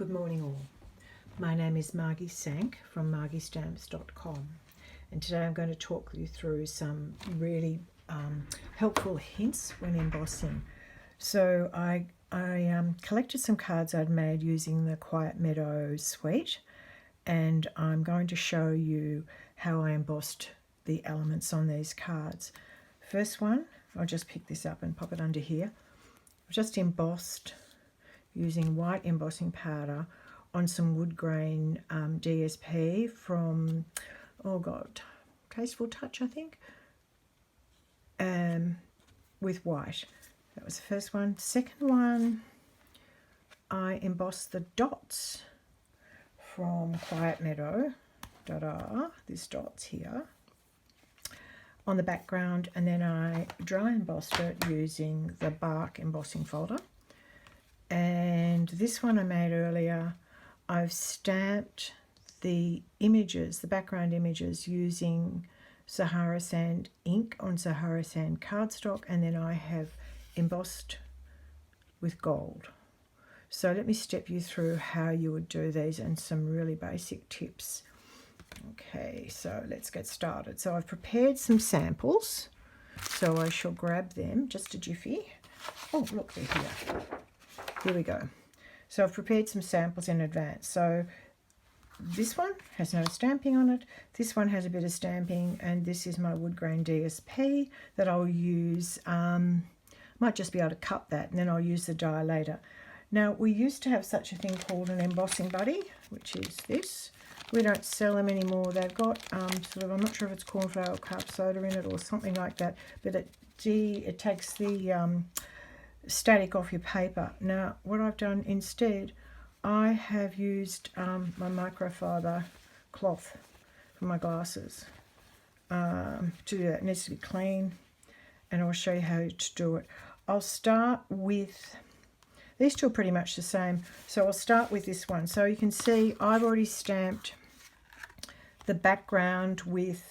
Good morning all. My name is Margi Sank from MargiStamps.com, and today I'm going to talk you through some really helpful hints when embossing. So I collected some cards I'd made using the Quiet Meadow suite, and I'm going to show you how I embossed the elements on these cards. First one, I'll just pick this up and pop it under here. I've just embossed using white embossing powder on some wood grain DSP from, oh god, Tasteful Touch I think, with white. That was the first one. Second one, I embossed the dots from Quiet Meadow, this dots here, on the background, and then I dry embossed it using the bark embossing folder. And this one I made earlier, I've stamped the images, the background images, using Sahara Sand ink on Sahara Sand cardstock, and then I have embossed with gold. So let me step you through how you would do these and some really basic tips. Okay, so let's get started. So I've prepared some samples, so I shall grab them, just a jiffy. Oh, look, they're here. Here we go. So I've prepared some samples in advance. So this one has no stamping on it. This one has a bit of stamping, and this is my wood grain DSP that I'll use. Might just be able to cut that, and then I'll use the die later. Now, we used to have such a thing called an Embossing Buddy, which is this. We don't sell them anymore. They've got sort of, I'm not sure if it's cornflour or carb soda in it or something like that, but it takes the static off your paper. Now, what I've done instead, I have used my microfiber cloth for my glasses to do that. It needs to be clean, and I'll show you how to do it. I'll start with, these two are pretty much the same, so I'll start with this one. So you can see I've already stamped the background with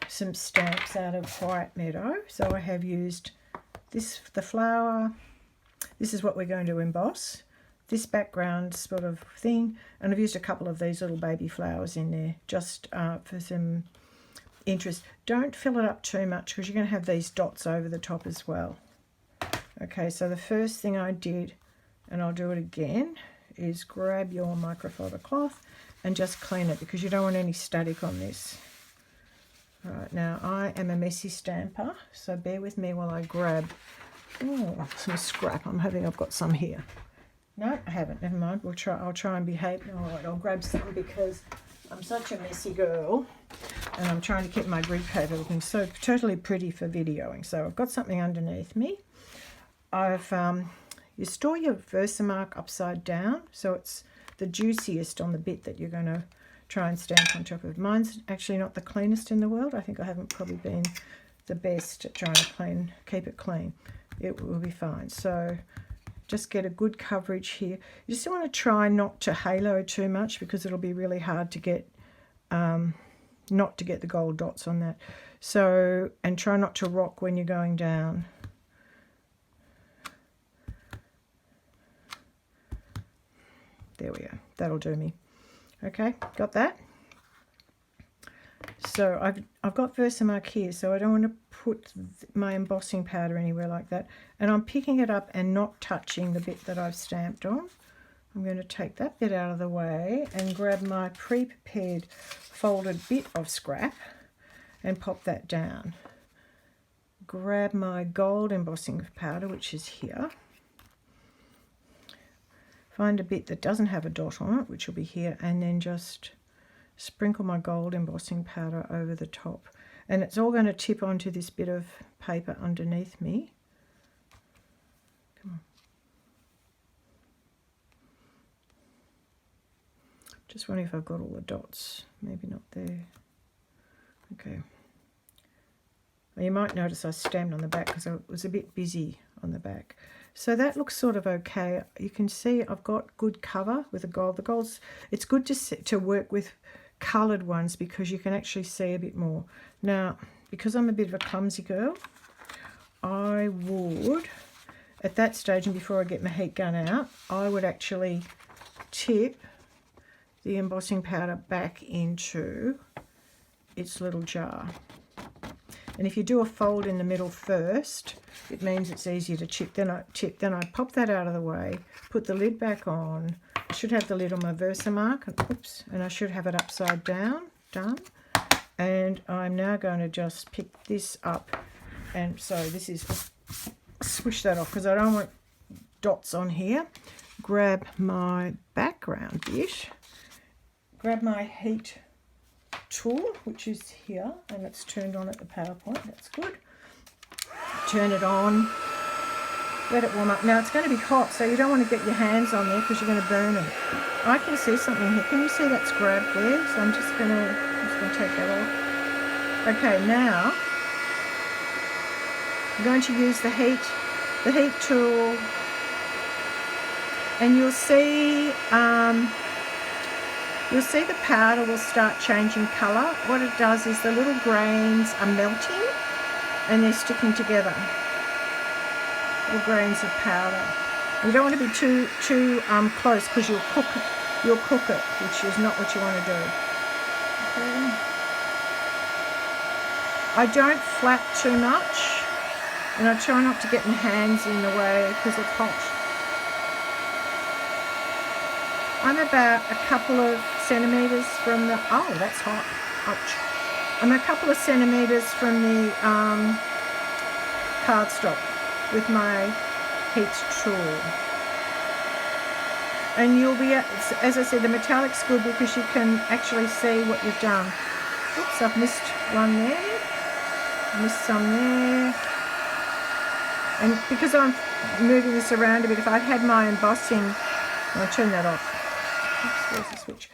some stamps out of Quiet Meadow. So I have used this, the flower, this is what we're going to emboss, this background sort of thing, and I've used a couple of these little baby flowers in there just for some interest. Don't fill it up too much because you're going to have these dots over the top as well. Okay, so the first thing I did, and I'll do it again, is grab your microfiber cloth and just clean it because you don't want any static on this. Right, now I am a messy stamper, so bear with me while I grab some scrap. I've got some here. No, I haven't, never mind. I'll try and behave. All right, I'll grab some because I'm such a messy girl and I'm trying to keep my grid paper looking so totally pretty for videoing. So I've got something underneath me. You store your Versamark upside down, so it's the juiciest on the bit that you're going to try and stamp on top of. Mine's actually not the cleanest in the world. I think I haven't probably been the best at trying to keep it clean. It will be fine. So just get a good coverage here. You just want to try not to halo too much because it'll be really hard to get, not to get the gold dots on that. So, and try not to rock when you're going down. There we go. That'll do me. Okay, got that? So I've got Versamark here, so I don't want to put my embossing powder anywhere like that. And I'm picking it up and not touching the bit that I've stamped on. I'm going to take that bit out of the way and grab my pre-prepared folded bit of scrap and pop that down. Grab my gold embossing powder, which is here. Find a bit that doesn't have a dot on it, which will be here, and then just sprinkle my gold embossing powder over the top. And it's all going to tip onto this bit of paper underneath me. Come on. Just wondering if I've got all the dots. Maybe not there. Okay. Well, you might notice I stamped on the back because I was a bit busy on the back. So that looks sort of okay. You can see I've got good cover with the gold. The gold's, it's good to work with coloured ones because you can actually see a bit more. Now, because I'm a bit of a clumsy girl, I would, at that stage and before I get my heat gun out, I would actually tip the embossing powder back into its little jar. And if you do a fold in the middle first, it means it's easier to chip. Then I pop that out of the way, put the lid back on. I should have the lid on my Versamark, and I should have it upside down, done. And I'm now going to just pick this up, and so this is, swish that off because I don't want dots on here. Grab my background bit, grab my heat tool, which is here, and it's turned on at the PowerPoint. That's good. Turn it on, let it warm up. Now it's going to be hot, so you don't want to get your hands on there because you're going to burn it. I can see something here. Can you see that's grabbed there? So I'm just going to take that off. Okay, now I'm going to use the heat tool, and you'll see the powder will start changing colour. What it does is the little grains are melting and they're sticking together. Little grains of powder. You don't want to be too close because you'll cook it, which is not what you want to do. Okay. I don't flap too much, and I try not to get my hands in the way because it's hot. I'm about a couple of centimetres from the, oh, that's hot, ouch. I'm a couple of centimetres from the cardstock with my heat tool. And you'll be, as I said, the metallic's good because you can actually see what you've done. Oops, I've missed one there, missed some there. And because I'm moving this around a bit, if I'd had my embossing, I'll turn that off. Oops, there's the switch.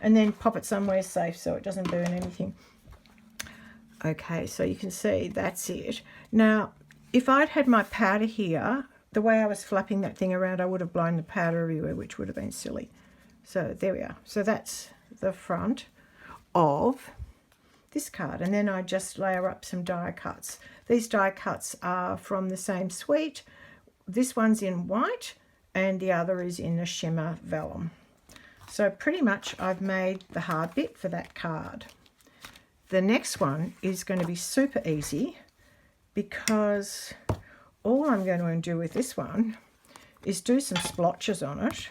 And then pop it somewhere safe so it doesn't burn anything. Okay, so you can see that's it. Now, if I'd had my powder here, the way I was flapping that thing around, I would have blown the powder everywhere, which would have been silly. So there we are. So that's the front of this card. And then I just layer up some die cuts. These die cuts are from the same suite. This one's in white and the other is in the shimmer vellum. So pretty much I've made the hard bit for that card. The next one is going to be super easy because all I'm going to do with this one is do some splotches on it.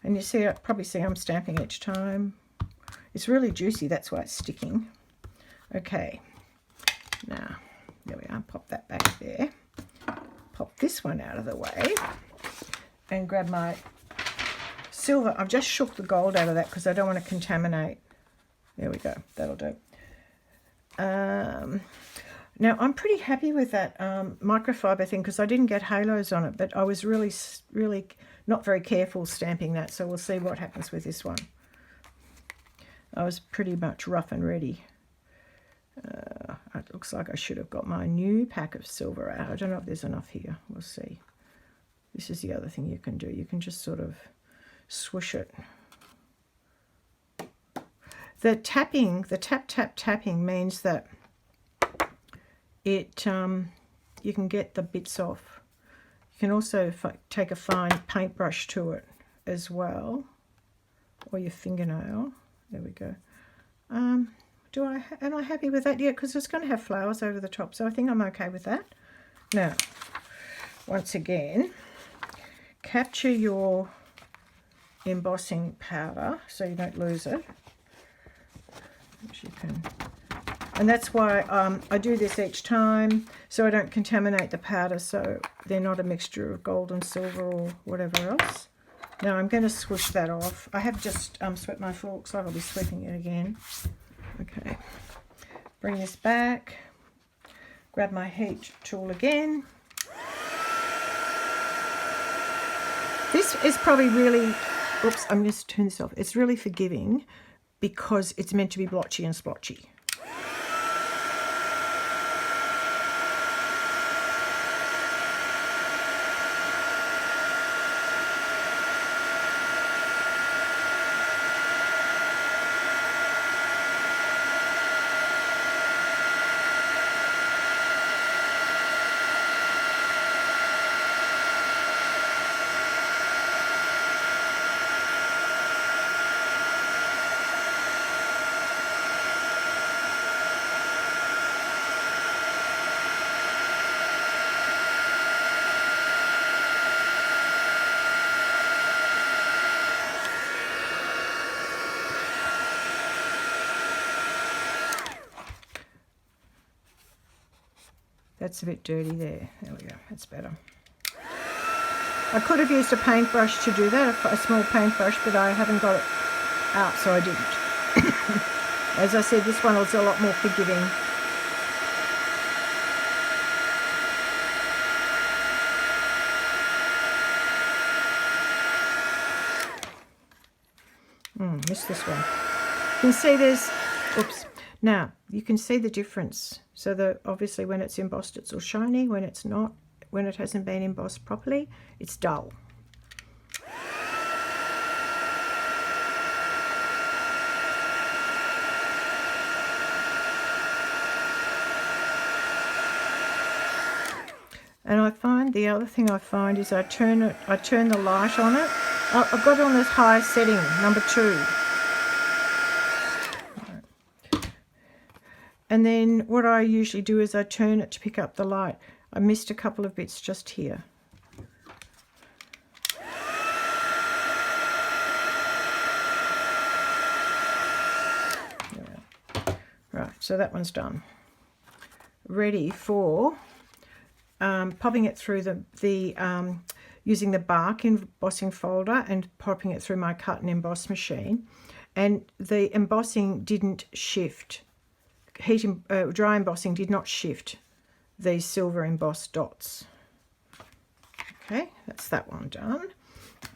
And you see, probably see I'm stamping each time. It's really juicy, that's why it's sticking. Okay, now there we are, pop that back there. Pop this one out of the way and grab my silver. I've just shook the gold out of that because I don't want to contaminate. There we go, that'll do. Now I'm pretty happy with that microfiber thing because I didn't get halos on it, but I was really not very careful stamping that, so we'll see what happens with this one. I was pretty much rough and ready. It looks like I should have got my new pack of silver out. I don't know if there's enough here. We'll see. This is the other thing you can do. You can just sort of swoosh it. The tapping, the tapping means that it you can get the bits off. You can also take a fine paintbrush to it as well, or your fingernail. There we go. Am I happy with that? Yeah, because it's going to have flowers over the top, so I think I'm okay with that. Now, once again, capture your embossing powder so you don't lose it. Which you can, and that's why I do this each time so I don't contaminate the powder, so they're not a mixture of gold and silver or whatever else. Now I'm going to swoosh that off. I have just swept my floor, looks like I'll be sweeping it again. Okay, bring this back, grab my heat tool again. This is probably really, oops, I'm going to turn this off. It's really forgiving because it's meant to be blotchy and splotchy. That's a bit dirty there. There we go, that's better. I could have used a paintbrush to do that, a small paintbrush, but I haven't got it out, so I didn't. As I said, this one was a lot more forgiving. Missed this one. You can see there's, oops. Now, you can see the difference. So obviously when it's embossed, it's all shiny. When it's not, when it hasn't been embossed properly, it's dull. And I find, the other thing I find is I turn the light on it. I've got it on this high setting, number 2. And then what I usually do is I turn it to pick up the light. I missed a couple of bits just here. Right, so that one's done. Ready for popping it through using the bark embossing folder and popping it through my cut and emboss machine. And the embossing didn't shift. Dry embossing did not shift these silver embossed dots. Okay, that's that one done.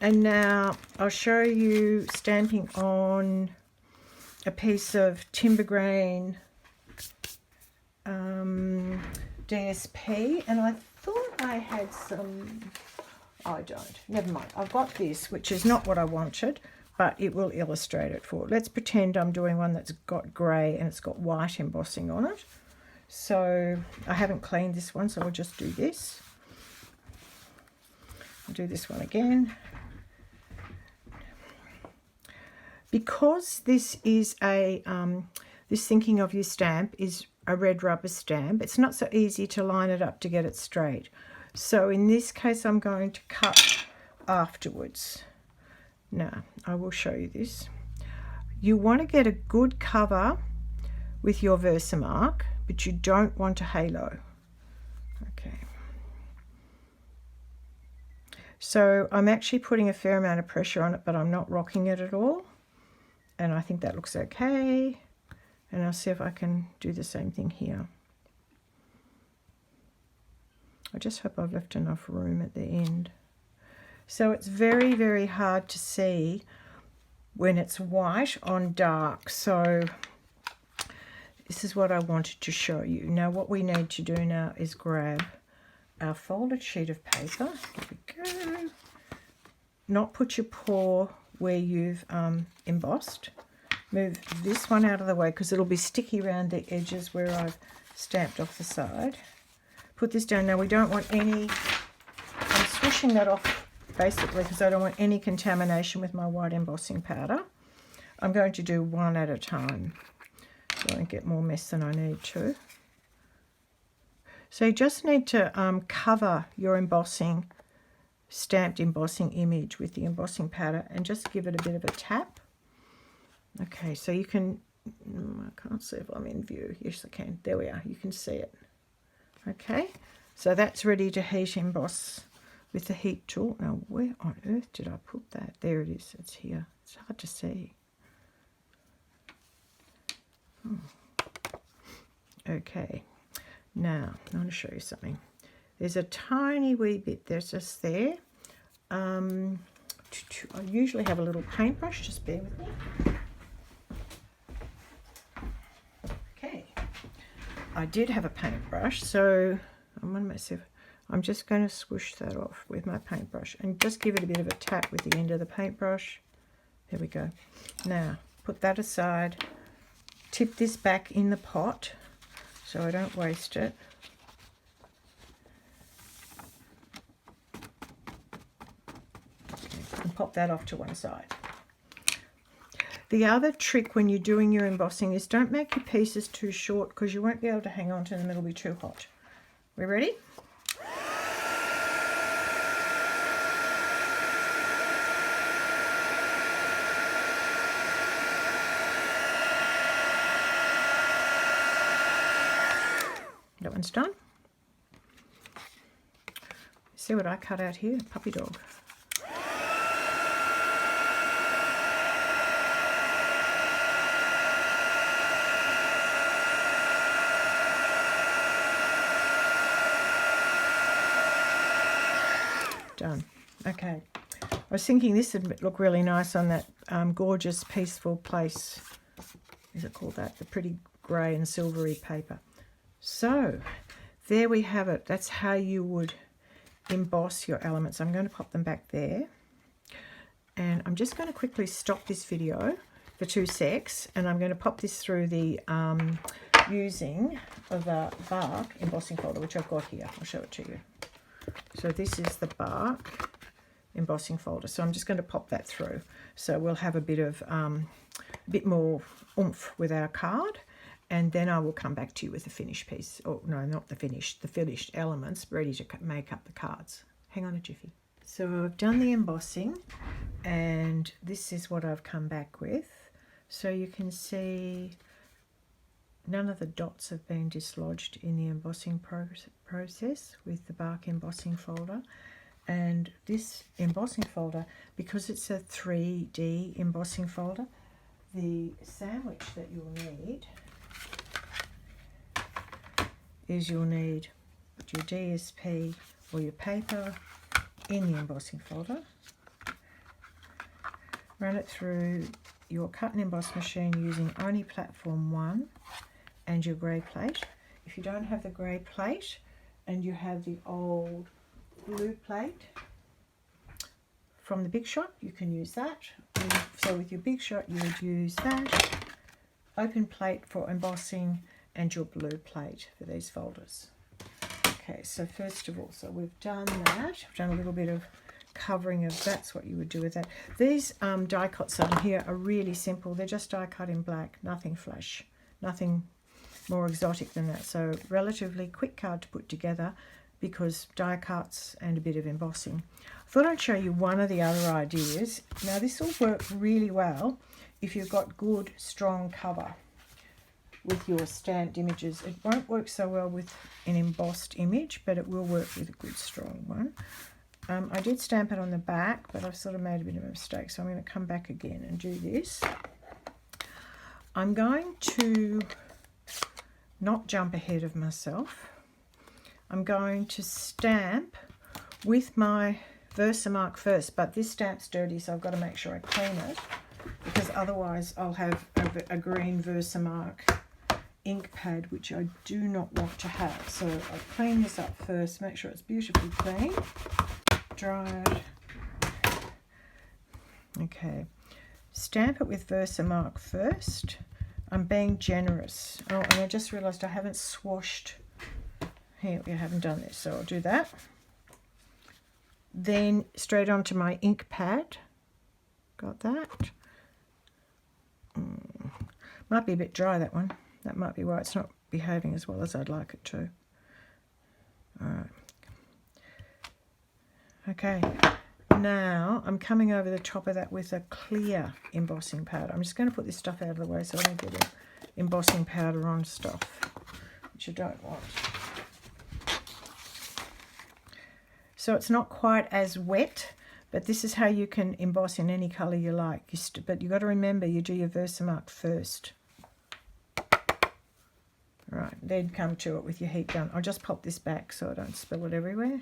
And now I'll show you stamping on a piece of timber grain DSP, and I thought I had some, I don't, never mind. I've got this, which is not what I wanted, but it will illustrate it for. Let's pretend I'm doing one that's got grey and it's got white embossing on it. So I haven't cleaned this one, so I'll just do this. I'll do this one again. Because this is a, this Thinking of You stamp is a red rubber stamp, it's not so easy to line it up to get it straight. So in this case, I'm going to cut afterwards. Now, I will show you this. You want to get a good cover with your Versamark, but you don't want a halo. Okay. So I'm actually putting a fair amount of pressure on it, but I'm not rocking it at all. And I think that looks okay. And I'll see if I can do the same thing here. I just hope I've left enough room at the end. So it's very, very hard to see when it's white on dark. So this is what I wanted to show you. Now what we need to do now is grab our folded sheet of paper. Here we go. Not put your paw where you've embossed. Move this one out of the way because it'll be sticky around the edges where I've stamped off the side. Put this down. Now we don't want any, I'm swishing that off basically because I don't want any contamination with my white embossing powder. I'm going to do one at a time so I don't get more mess than I need to. So you just need to cover your embossing, stamped embossing image with the embossing powder and just give it a bit of a tap. Okay, so you can, I can't see if I'm in view. Yes, I can. There we are. You can see it. Okay, so that's ready to heat emboss with the heat tool. Now, where on earth did I put that? There it is. It's here. It's hard to see. Okay, now I want to show you something. There's a tiny wee bit that's just there. I usually have a little paintbrush. Just bear with me. I did have a paintbrush, so I'm going to myself. I'm just going to swoosh that off with my paintbrush and just give it a bit of a tap with the end of the paintbrush. There we go. Now put that aside. Tip this back in the pot so I don't waste it. Okay, and pop that off to one side. The other trick when you're doing your embossing is don't make your pieces too short because you won't be able to hang on to them. It'll be too hot. We ready? That one's done. See what I cut out here? Puppy dog. Done. Okay. I was thinking this would look really nice on that gorgeous Peaceful Place. Is it called that? The pretty grey and silvery paper. So there we have it. That's how you would emboss your elements. I'm going to pop them back there. And I'm just going to quickly stop this video for 2 secs. And I'm going to pop this through the using of the bark embossing folder, which I've got here. I'll show it to you. So this is the bark embossing folder. So I'm just going to pop that through. So we'll have a bit more oomph with our card. And then I will come back to you with the finished piece. Oh, no, not the finished elements ready to make up the cards. Hang on a jiffy. So I've done the embossing and this is what I've come back with. So you can see none of the dots have been dislodged in the embossing process with the bark embossing folder. And this embossing folder, because it's a 3D embossing folder, the sandwich that you'll need is you'll need your DSP or your paper in the embossing folder. Run it through your cut and emboss machine using only platform 1 and your grey plate. If you don't have the grey plate and you have the old blue plate from the Big Shot, you can use that. So with your Big Shot you would use that open plate for embossing and your blue plate for these folders. Okay, so first of all, so we've done that. I've done a little bit of covering of that's what you would do with that. These die cuts on here are really simple. They're just die cut in black, nothing flash, nothing more exotic than that. So relatively quick card to put together because die cuts and a bit of embossing. I thought I'd show you one of the other ideas. Now this will work really well if you've got good strong cover with your stamped images. It won't work so well with an embossed image, but it will work with a good strong one. I did stamp it on the back, but I've sort of made a bit of a mistake, so I'm going to come back again and do this. I'm going to not jump ahead of myself. I'm going to stamp with my Versamark first, but this stamp's dirty, so I've got to make sure I clean it, because otherwise I'll have a green Versamark ink pad, which I do not want to have. So I'll clean this up first, make sure it's beautifully clean, dried. Okay, stamp it with Versamark first. I'm being generous. Oh, and I just realised I haven't swashed. Here, we haven't done this, so I'll do that. Then straight onto my ink pad. Got that. Might be a bit dry, that one. That might be why it's not behaving as well as I'd like it to. All right. Okay. Now I'm coming over the top of that with a clear embossing powder. I'm just going to put this stuff out of the way so I don't get embossing powder on stuff, which I don't want. So it's not quite as wet, but this is how you can emboss in any colour you like. But you've got to remember you do your Versamark first. Right, then come to it with your heat gun. I'll just pop this back so I don't spill it everywhere.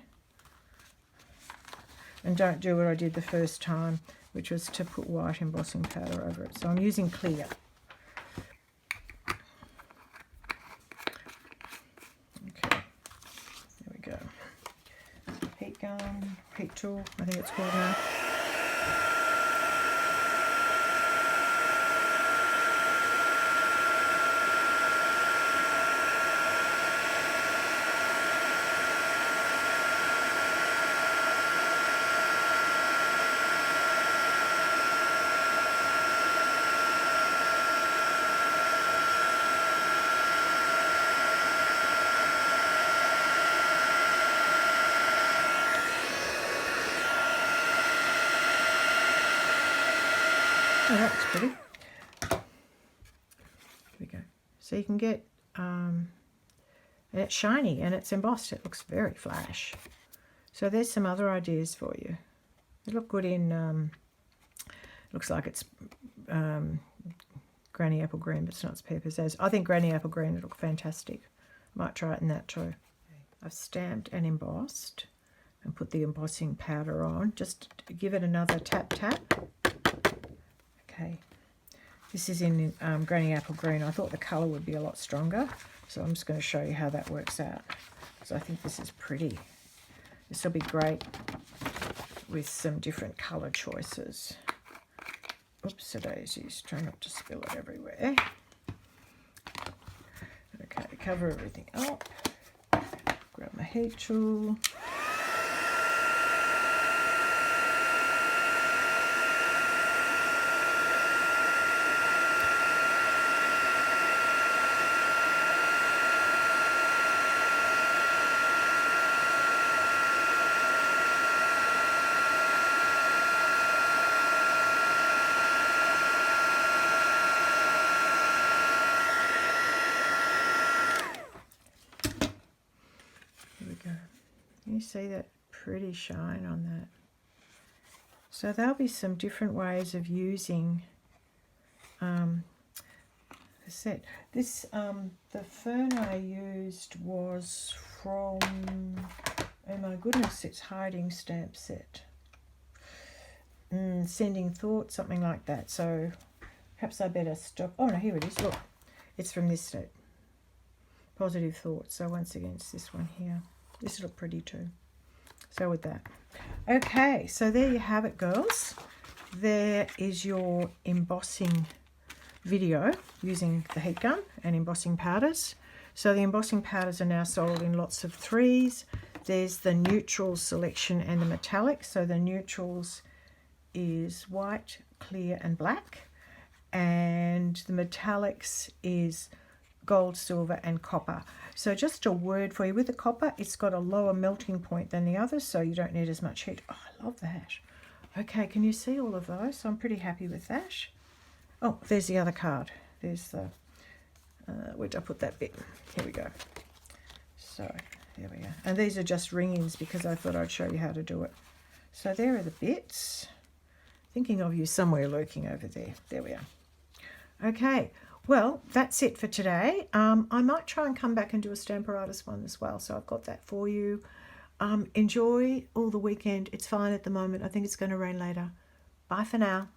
And don't do what I did the first time, which was to put white embossing powder over it. So I'm using clear. Okay, there we go. Heat gun, heat tool, I think it's called now. Oh, that's pretty. Here we go. So you can get, and it's shiny and it's embossed. It looks very flash. So there's some other ideas for you. They look good in, looks like it's Granny Apple Green, but it's not, it's Peppers. I think Granny Apple Green would look fantastic. Might try it in that too. I've stamped and embossed and put the embossing powder on. Just give it another tap. Okay. This is in Granny Apple Green. I thought the colour would be a lot stronger, so I'm just going to show you how that works out. So I think this is pretty. This will be great with some different colour choices. Oops, daisies. Try not to spill it everywhere. Okay, cover everything up. Grab my heat tool. You see that pretty shine on that? So there'll be some different ways of using the set. This the fern I used was from, oh my goodness, it's Hiding Stamp Set. Sending Thoughts, something like that. So perhaps I better stop. Oh no, here it is. Look, it's from this set. Positive Thoughts. So once again, it's this one here. This will look pretty too. So with that. Okay, so there you have it, girls. There is your embossing video using the heat gun and embossing powders. So the embossing powders are now sold in lots of 3s. There's the neutrals selection and the metallics. So the neutrals is white, clear and black. And the metallics is gold, silver and copper. So just a word for you, with the copper, it's got a lower melting point than the others, so you don't need as much heat. Oh, I love that. Okay, can you see all of those? So I'm pretty happy with that. Oh, there's the other card. There's the, where'd I put that bit? Here we go. So there we go. And these are just ring-ins because I thought I'd show you how to do it. So there are the bits. Thinking of you somewhere lurking over there. There we are. Okay. Well, that's it for today. I might try and come back and do a Stampin' one as well, so I've got that for you. Enjoy all the weekend. It's fine at the moment. I think it's going to rain later. Bye for now.